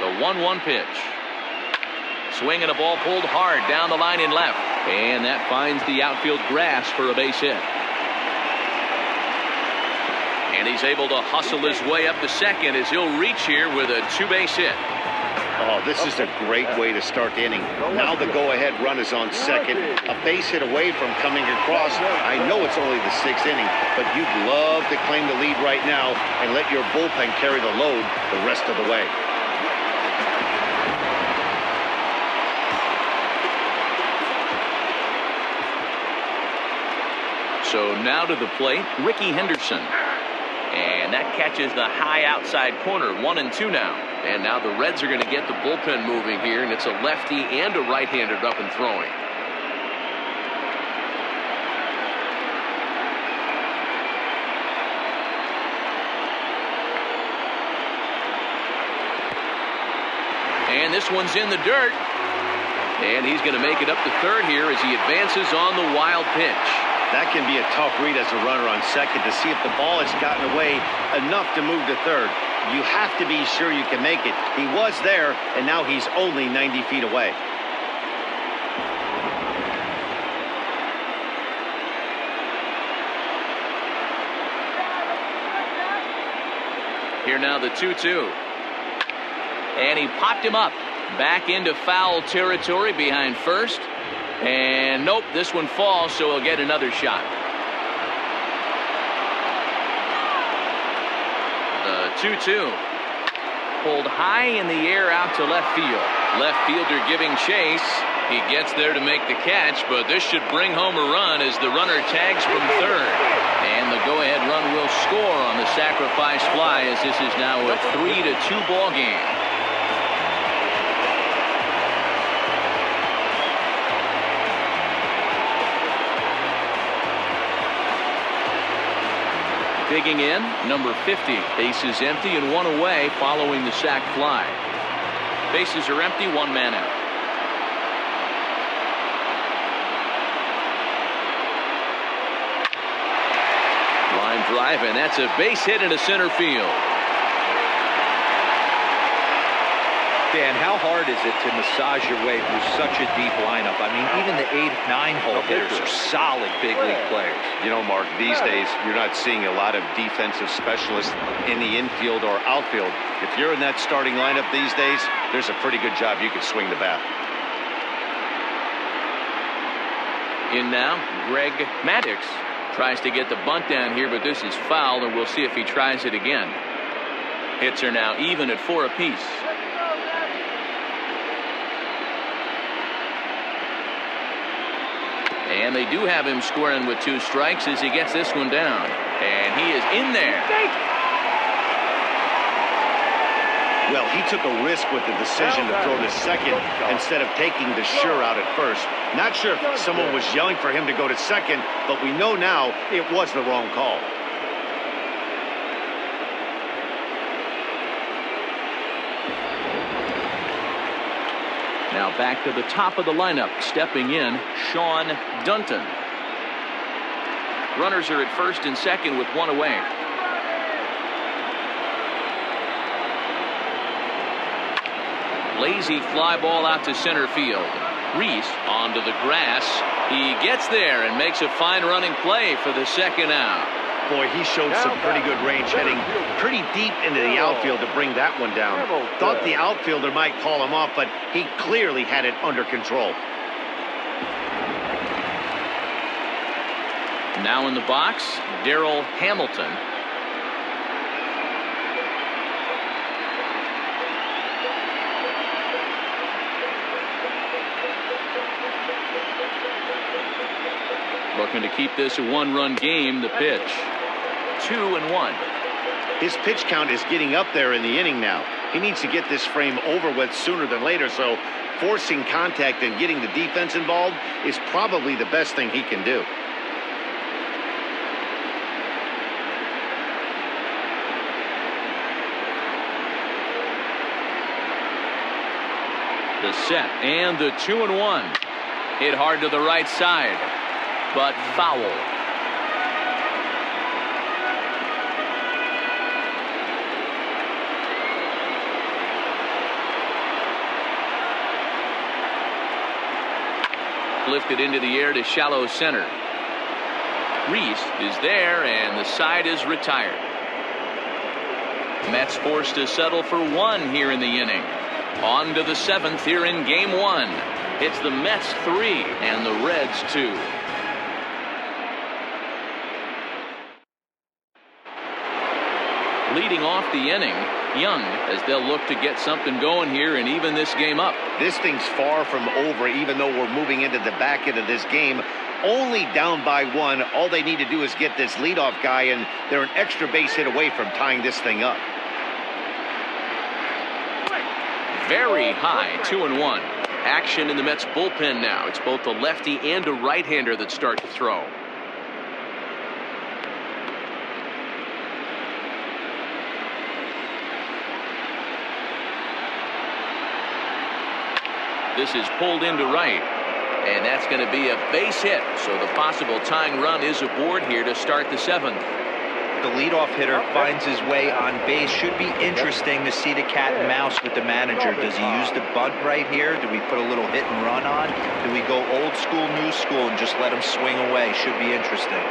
The 1-1 pitch. Swing and a ball pulled hard down the line and left. And that finds the outfield grass for a base hit. And he's able to hustle his way up to second as he'll reach here with a 2-base hit. Oh, this is a great way to start the inning. Now the go-ahead run is on second. A base hit away from coming across. I know it's only the 6th inning, but you'd love to claim the lead right now and let your bullpen carry the load the rest of the way. So now to the plate, Ricky Henderson. And that catches the high outside corner, 1-2 now. And now the Reds are going to get the bullpen moving here, and it's a lefty and a right-hander up and throwing. And this one's in the dirt. And he's going to make it up to third here as he advances on the wild pitch. That can be a tough read as a runner on second to see if the ball has gotten away enough to move to third. You have to be sure you can make it. He was there, and now he's only 90 feet away. Here now the 2-2. And he popped him up. Back into foul territory behind first. And nope, this one falls, so he'll get another shot. The 2-2. Pulled high in the air out to left field. Left fielder giving chase. He gets there to make the catch, but this should bring home a run as the runner tags from third. And the go-ahead run will score on the sacrifice fly as this is now a 3-2 ball game. Digging in, number 50. Bases empty and one away following the sac fly. Bases are empty, one man out. Line drive, and that's a base hit into center field. Dan, how hard is it to massage your way through such a deep lineup? I mean, even the 8-9 hole hitters are solid big league players. You know, Mark, these days you're not seeing a lot of defensive specialists in the infield or outfield. If you're in that starting lineup these days, there's a pretty good job you can swing the bat. In now, Greg Maddox tries to get the bunt down here, but this is foul, and we'll see if he tries it again. Hits are now even at 4 apiece. And they do have him squaring with 2 strikes as he gets this one down. And he is in there. Well, he took a risk with the decision to throw to second instead of taking the sure out at first. Not sure if someone was yelling for him to go to second, but we know now it was the wrong call. Now back to the top of the lineup. Stepping in, Sean Dunton. Runners are at first and second with 1 away. Lazy fly ball out to center field. Reese onto the grass. He gets there and makes a fine running play for the second out. Boy, he showed some pretty good range, heading pretty deep into the outfield to bring that one down. Thought the outfielder might call him off, but he clearly had it under control. Now in the box, Darrell Hamilton. Looking to keep this a 1-run game. The pitch. 2-1. His pitch count is getting up there in the inning now. He needs to get this frame over with sooner than later, so forcing contact and getting the defense involved is probably the best thing he can do. The set and the 2-1. Hit hard to the right side, but foul. Lifted into the air to shallow center. Reese is there, and the side is retired. Mets forced to settle for 1 here in the inning. On to the 7th here in game 1. It's the Mets 3 and the Reds 2. Leading off the inning, Young, as they'll look to get something going here and even this game up. This thing's far from over, even though we're moving into the back end of this game. Only down by 1. All they need to do is get this leadoff guy, and they're an extra base hit away from tying this thing up. Very high, 2-1. Action in the Mets bullpen now. It's both a lefty and a right-hander that start to throw. This is pulled into right. And that's going to be a base hit. So the possible tying run is aboard here to start the 7th. The leadoff hitter finds his way on base. Should be interesting to see the cat and mouse with the manager. Does he use the bunt right here? Do we put a little hit and run on? Do we go old school, new school, and just let him swing away? Should be interesting.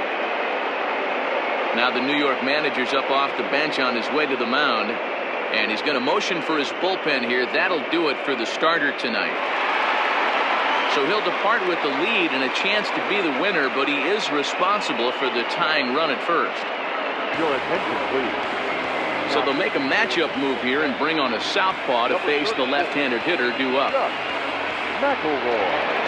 Now the New York manager's up off the bench on his way to the mound. And he's going to motion for his bullpen here. That'll do it for the starter tonight. So he'll depart with the lead and a chance to be the winner, but he is responsible for the tying run at first. Your attention, please. So they'll make a matchup move here and bring on a southpaw to face the left-handed hitter due up. McElroy.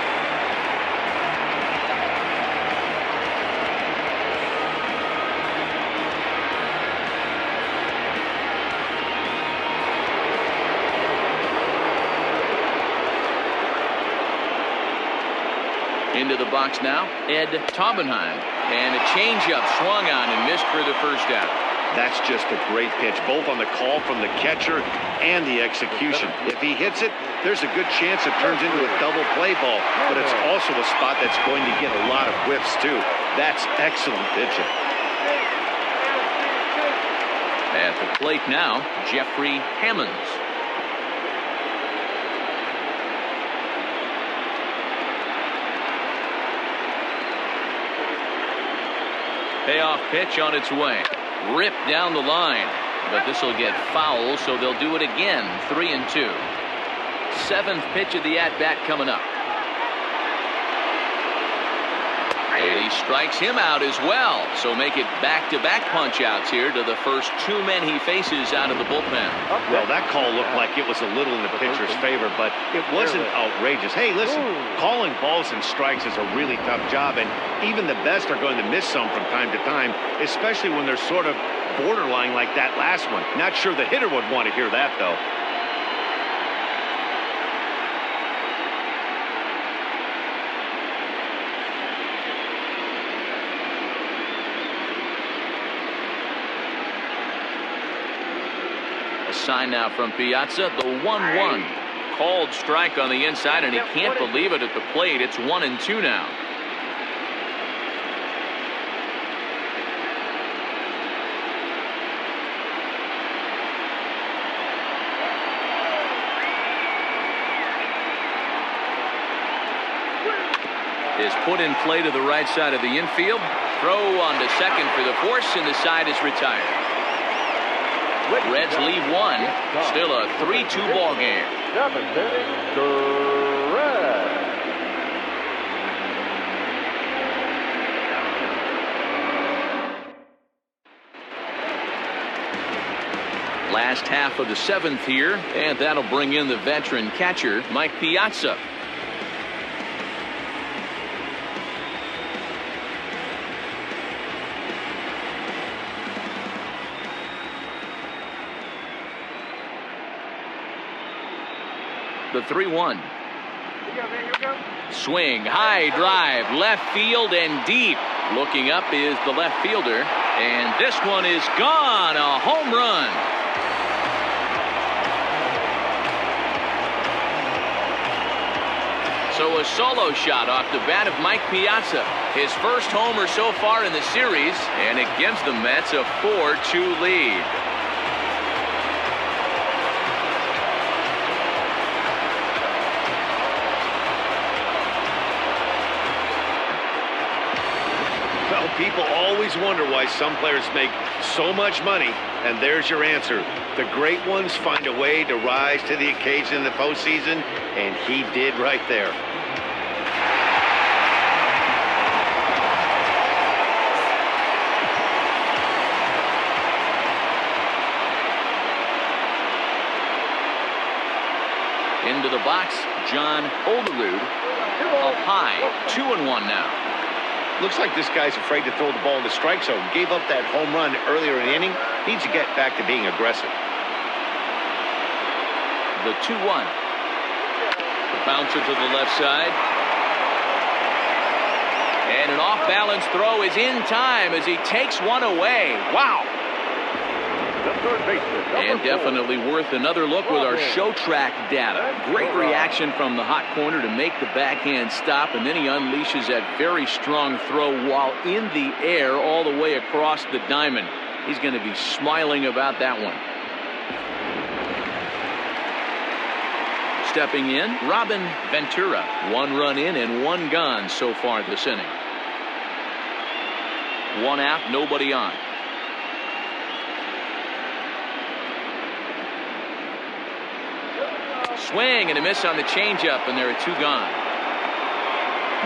Into the box now, Ed Taubenheim. And a changeup swung on and missed for the first out. That's just a great pitch, both on the call from the catcher and the execution. If he hits it, there's a good chance it turns into a double play ball, but it's also a spot that's going to get a lot of whiffs, too. That's excellent pitching. At the plate now, Jeffrey Hammonds. Payoff pitch on its way. Ripped down the line. But this will get foul, so they'll do it again. 3-2. 7th pitch of the at-bat coming up. And he strikes him out as well. So make it back-to-back punch-outs here to the first 2 men he faces out of the bullpen. Well, that call looked like it was a little in the pitcher's favor, but it wasn't outrageous. Hey, listen, calling balls and strikes is a really tough job, and even the best are going to miss some from time to time, especially when they're sort of borderline like that last one. Not sure the hitter would want to hear that, though. Sign now from Piazza, the 1-1. Called strike on the inside, and he can't believe it at the plate. It's 1-2 now. Is put in play to the right side of the infield. Throw on to second for the force, and the side is retired. Reds lead 1. Still a 3-2 ball game. Last half of the 7th here, and that'll bring in the veteran catcher, Mike Piazza. The 3-1. Swing, high drive, left field and deep. Looking up is the left fielder, and this one is gone. A home run. So a solo shot off the bat of Mike Piazza. His first homer so far in the series, and it gives the Mets a 4-2 lead. People always wonder why some players make so much money, and there's your answer. The great ones find a way to rise to the occasion in the postseason, and he did right there. Into the box, John Olerud up high, 2-1 now. Looks like this guy's afraid to throw the ball in the strike zone. Gave up that home run earlier in the inning. Needs to get back to being aggressive. The 2-1. The bouncer to the left side. And an off-balance throw is in time as he takes one away. Wow. the third baseman. And definitely worth another look with our show track data. Great reaction from the hot corner to make the backhand stop, and then he unleashes that very strong throw while in the air all the way across the diamond. He's going to be smiling about that one. Stepping in, Robin Ventura. 1 run in and 1 gone so far this inning. 1 out, nobody on. Swing and a miss on the changeup, and there are 2 gone.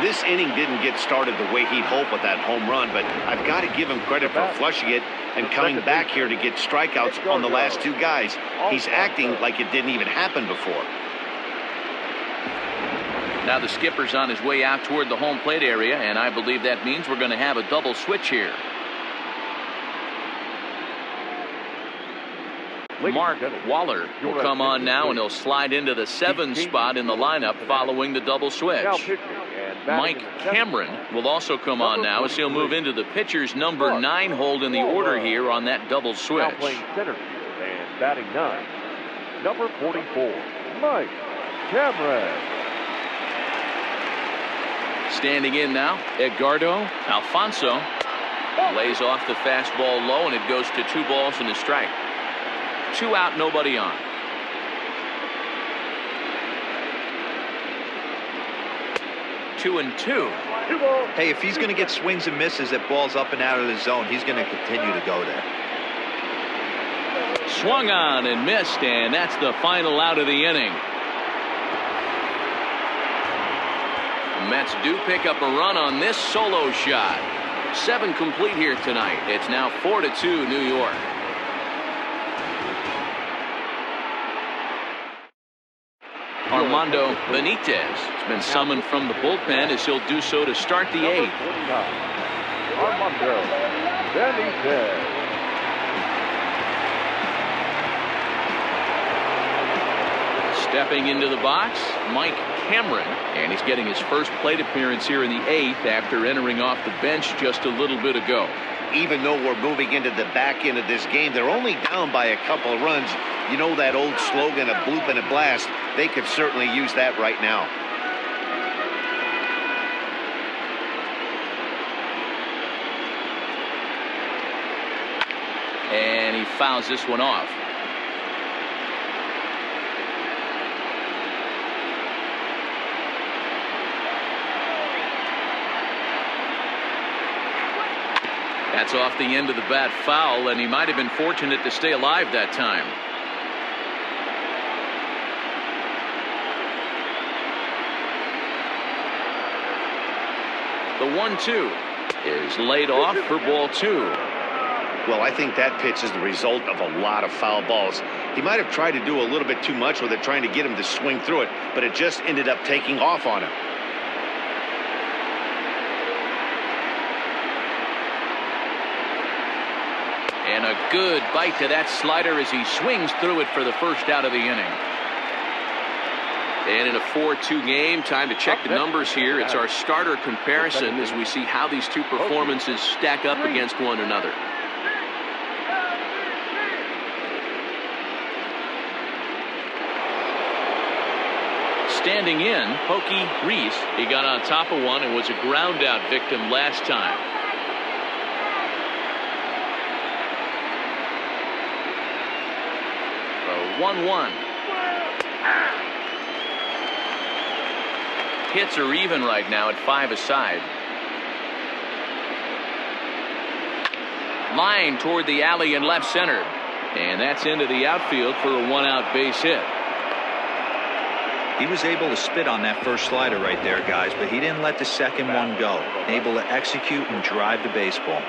This inning didn't get started the way he'd hoped with that home run, but I've got to give him credit for flushing it and coming back here to get strikeouts on the last 2 guys. He's acting like it didn't even happen before. Now the skipper's on his way out toward the home plate area, and I believe that means we're going to have a double switch here. Mark Waller will come on now, and he'll slide into the 7 spot in the lineup following the double switch. Mike Cameron will also come on now, as he'll move into the pitcher's number 9 hold in the order here on that double switch. Now playing center field and batting 9, number 44, Mike Cameron. Standing in now, Edgardo Alfonso lays off the fastball low, and it goes to 2 balls and a strike. 2 out, nobody on. Two and two. Hey, if he's going to get swings and misses at balls up and out of the zone, he's going to continue to go there. Swung on and missed, and that's the final out of the inning. The Mets do pick up a run on this solo shot. 7 complete here tonight. It's now 4-2 New York. Armando Benitez has been summoned from the bullpen, as he'll do so to start the 8th. Armando Benitez. Stepping into the box, Mike Cameron, and he's getting his first plate appearance here in the 8th after entering off the bench just a little bit ago. Even though we're moving into the back end of this game, they're only down by a couple of runs. You know that old slogan, a bloop and a blast? They could certainly use that right now. And he fouls this one off. That's off the end of the bat foul, and he might have been fortunate to stay alive that time. The 1-2 is laid off for ball 2. Well, I think that pitch is the result of a lot of foul balls. He might have tried to do a little bit too much with it, trying to get him to swing through it, but it just ended up taking off on him. And a good bite to that slider as he swings through it for the first out of the inning. And in a 4-2 game, time to check the numbers here. It's our starter comparison as we see how these 2 performances stack up against one another. Standing in, Pokey Reese. He got on top of one and was a ground out victim last time. A 1-1. Hits are even right now at 5 aside. Line toward the alley in left center. And that's into the outfield for a 1-out base hit. He was able to spit on that first slider right there, guys, but he didn't let the second one go. Able to execute and drive the baseball.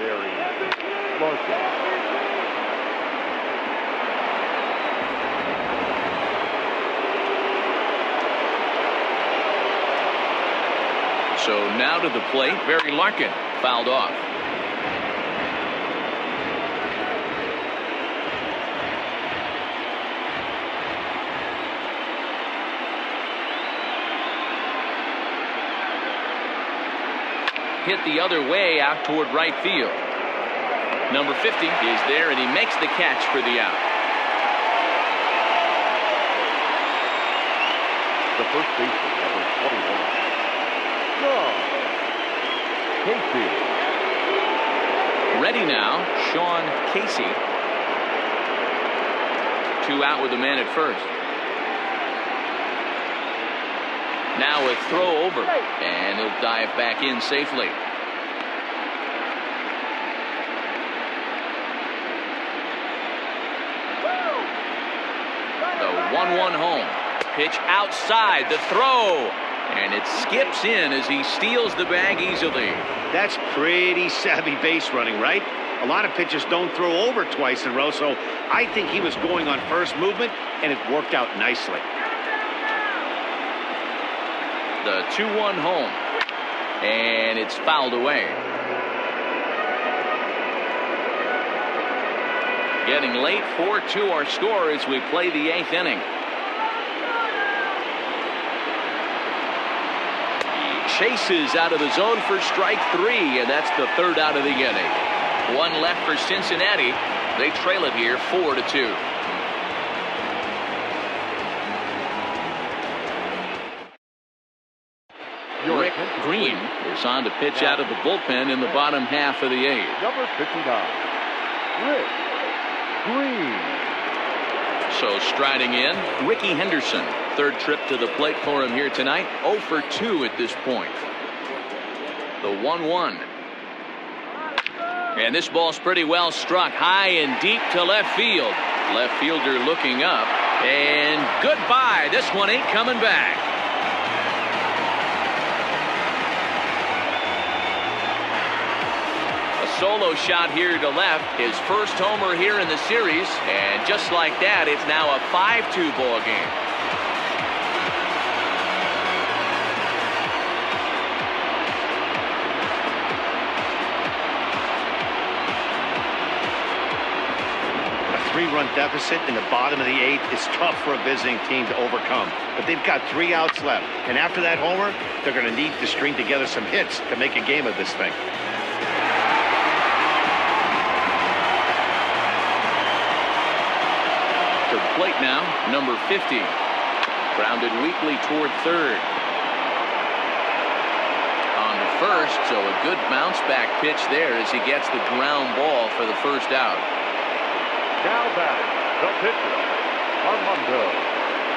So now to the plate, Barry Larkin, fouled off. Hit the other way out toward right field. Number 50 is there, and he makes the catch for the out. The first baseman, number 21, Sean Casey. Ready now, Sean Casey. 2 out with a man at first. Now a throw over, and he'll dive back in safely. The 1-1 home. Pitch outside, the throw, and it skips in as he steals the bag easily. That's pretty savvy base running, right? A lot of pitchers don't throw over twice in a row, so I think he was going on first movement, and it worked out nicely. The 2-1 home, and it's fouled away. Getting late, 4-2 our score as we play the 8th inning. Chases out of the zone for strike 3, and that's the 3rd out of the inning. 1 left for Cincinnati. They trail it here 4-2. Rick Green is on to pitch out of the bullpen in the bottom half of the 8th. Number 59, Rick Green. So striding in, Ricky Henderson. 3rd trip to the plate for him here tonight. 0 for 2 at this point. The 1-1. And this ball's pretty well struck high and deep to left field. Left fielder looking up. And goodbye. This one ain't coming back. Solo shot here to left, his first homer here in the series, and just like that, it's now a 5-2 ball game. A 3-run deficit in the bottom of the 8th is tough for a visiting team to overcome, but they've got 3 outs left, and after that homer, they're going to need to string together some hits to make a game of this thing. To the plate now, number 50. Grounded weakly toward 3rd. On to 1st, so a good bounce back pitch there as he gets the ground ball for the 1st out. Now back, the pitcher, Armando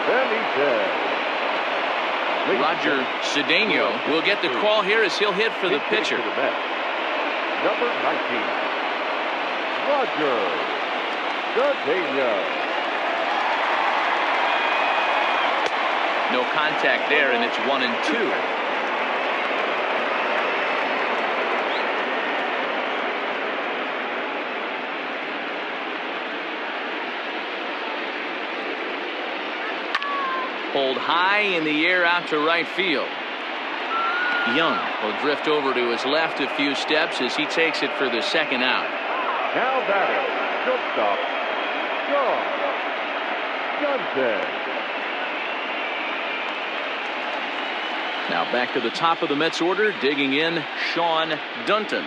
Benitez. Roger Cedeno will get the call here as he'll hit for the pitcher. To the Mets. Number 19, Roger Cedeno. No contact there, and it's 1-2. Pulled high in the air out to right field. Young will drift over to his left a few steps as he takes it for the 2nd out. Now batting, shortstop, John Johnson. Now back to the top of the Mets order, digging in, Sean Dunton.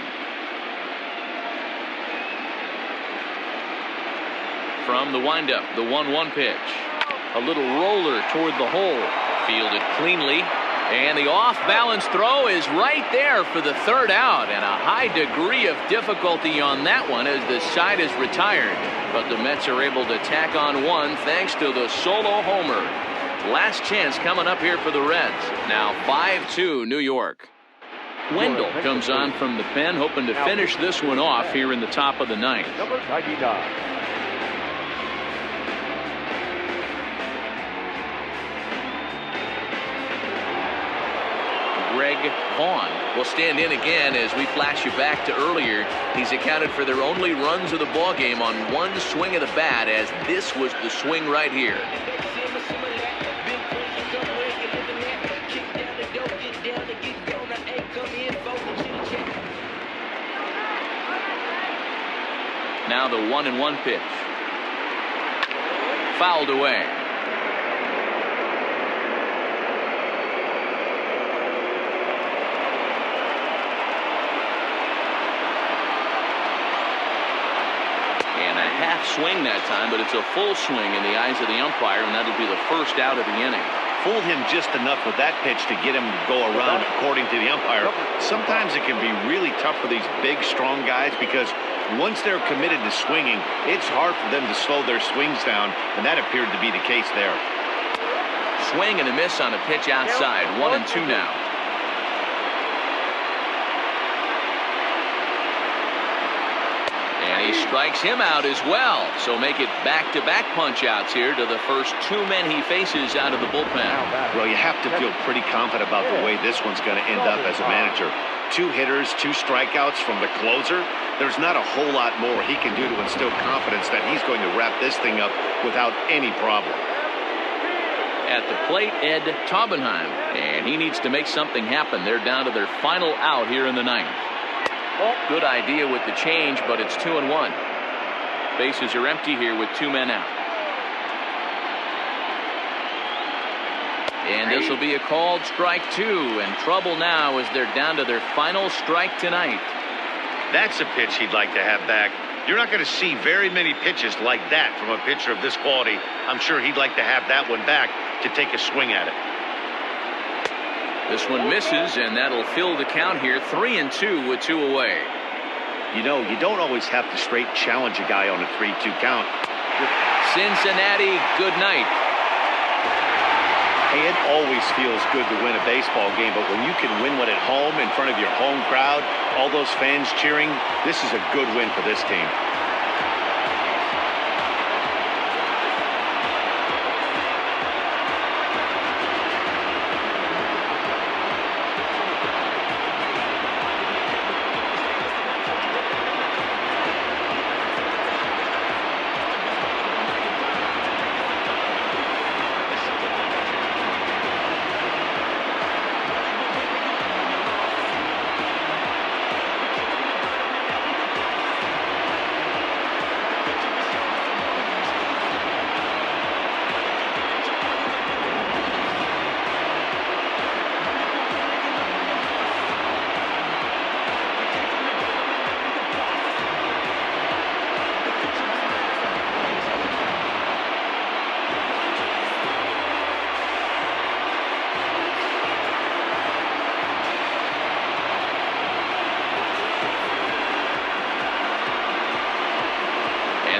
From the windup, the 1-1 pitch. A little roller toward the hole. Fielded cleanly. And the off-balance throw is right there for the 3rd out. And a high degree of difficulty on that one as the side is retired. But the Mets are able to tack on 1 thanks to the solo homer. Last chance coming up here for the Reds. Now 5-2 New York. Wendell comes on from the pen, hoping to finish this one off here in the top of the 9th. Number 99. Greg Vaughn will stand in again as we flash you back to earlier. He's accounted for their only runs of the ball game on 1 swing of the bat, as this was the swing right here. Now the 1-1 pitch. Fouled away. And a half swing that time, but it's a full swing in the eyes of the umpire, and that'll be the first out of the inning. Fooled him just enough with that pitch to get him to go around, according to the umpire. Sometimes it can be really tough for these big, strong guys because once they're committed to swinging, it's hard for them to slow their swings down, and that appeared to be the case there. Swing and a miss on a pitch outside. 1-2 now. And he strikes him out as well. So make it back-to-back punch-outs here to the first two men he faces out of the bullpen. Well, you have to feel pretty confident about the way this one's going to end up as a manager. 2 hitters, 2 strikeouts from the closer. There's not a whole lot more he can do to instill confidence that he's going to wrap this thing up without any problem. At the plate, Ed Taubenheim. And he needs to make something happen. They're down to their final out here in the ninth. Good idea with the change, but it's 2-1. Bases are empty here with 2 men out. And this will be a called strike 2, and trouble now as they're down to their final strike tonight. That's a pitch he'd like to have back. You're not going to see very many pitches like that from a pitcher of this quality. I'm sure he'd like to have that one back to take a swing at it. This one misses, and that'll fill the count here. 3-2 with 2 away. You know, you don't always have to straight challenge a guy on a 3-2 count. Cincinnati, good night. Hey, it always feels good to win a baseball game, but when you can win one at home in front of your home crowd, all those fans cheering, this is a good win for this team.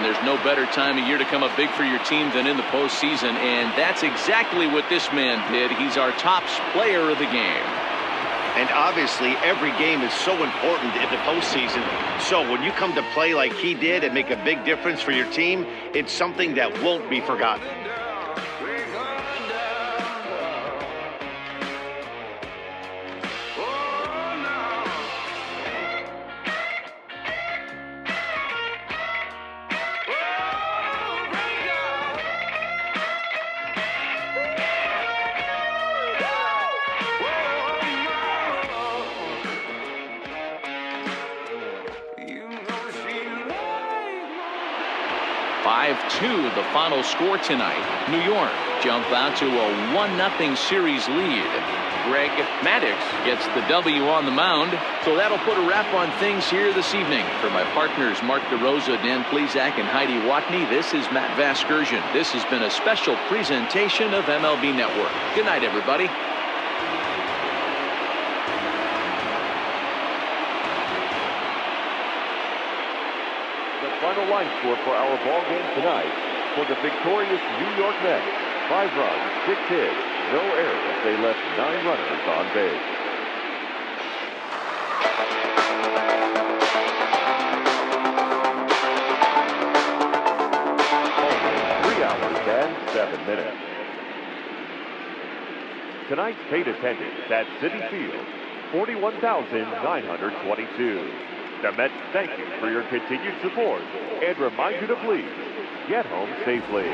There's no better time of year to come up big for your team than in the postseason, and that's exactly what this man did. He's our top player of the game. And obviously, every game is so important in the postseason. So when you come to play like he did and make a big difference for your team, it's something that won't be forgotten. The final score tonight. New York jump out to a 1-0 series lead. Greg Maddox gets the W on the mound. So that'll put a wrap on things here this evening. For my partners Mark DeRosa, Dan Plesac, and Heidi Watney, this is Matt Vasgersian. This has been a special presentation of MLB Network. Good night, everybody. Final line score for our ball game tonight. For the victorious New York Mets, 5 runs, 6 hits, no errors. They left 9 runners on base. Only 3 hours and 7 minutes. Tonight's paid attendance at Citi Field, 41,922. The Mets thank you for your continued support and remind you to please get home safely.